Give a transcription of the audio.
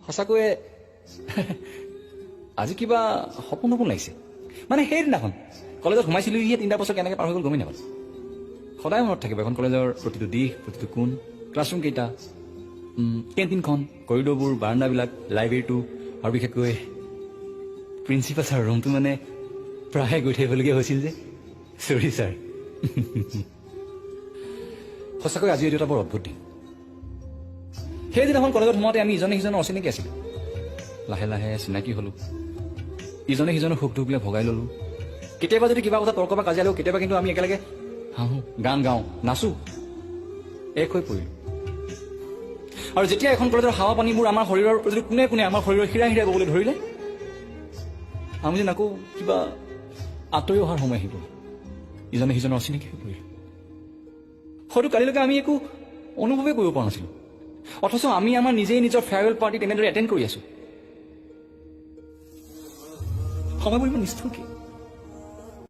সঁচাকৈয়ে আজি কিবা সপোন সপোন লাগিছে মানে সেইদিনাখন কলেজত সোমাইছিলোঁ ইয়ে 3টা বছৰ কেনেকৈ পাৰ হৈ গ'ল গমেই নাপালোঁ সদায় মনত থাকিব এখন কলেজৰ প্ৰতিটো দিশ প্ৰতিটো কোণ ক্লাছৰুম কেইটা কেণ্টিনখন কৰিডৰবোৰ বাৰাণ্ডাবিলাক লাইব্ৰেৰীটো আৰু বিশেষকৈ প্ৰিন্সিপাল ছাৰ ৰুমটো মানে প্ৰায়ে গৈ থাকিবলগীয়া হৈছিল যে চৰি ছাৰ সঁচাকৈ আজি এইটো এটা বৰ অদ্ভুত দিন সেইদিনাখন কলেজত সোমাওঁতে আমি ইজনে সিজনৰ অচিনাকি আছিলোঁ লাহে লাহে চিনাকি হ'লোঁ ইজনে সিজনৰ সুখ দুখবিলাক ভগাই ল'লোঁ কেতিয়াবা যদি কিবা কথা তৰ্ক বা কাজিয়া লওঁ কেতিয়াবা কিন্তু আমি একেলগে হাঁহো গান গাওঁ নাচোঁ এক হৈ পৰিলোঁ আৰু যেতিয়া এখন কলেজৰ হাৱা পানীবোৰ আমাৰ শৰীৰৰ যদি কোনে কোনে আমাৰ শৰীৰৰ হিৰা হিৰা ক'বলৈ ধৰিলে আমি যেন আকৌ কিবা আঁতৰি অহাৰ সময় আহিব ইজনে সিজনৰ অচিনাকি হৈ পৰিলোঁ হয়তো কালিলৈকে আমি একো অনুভৱেই কৰিব পৰা নাছিলোঁ অথচ আমি আমাৰ নিজেই নিজৰ ফেয়াৰৱেল পাৰ্টি তেনেদৰে এটেণ্ড কৰি আছোঁ সময়বোৰ ইমান নিষ্ঠুৰ কি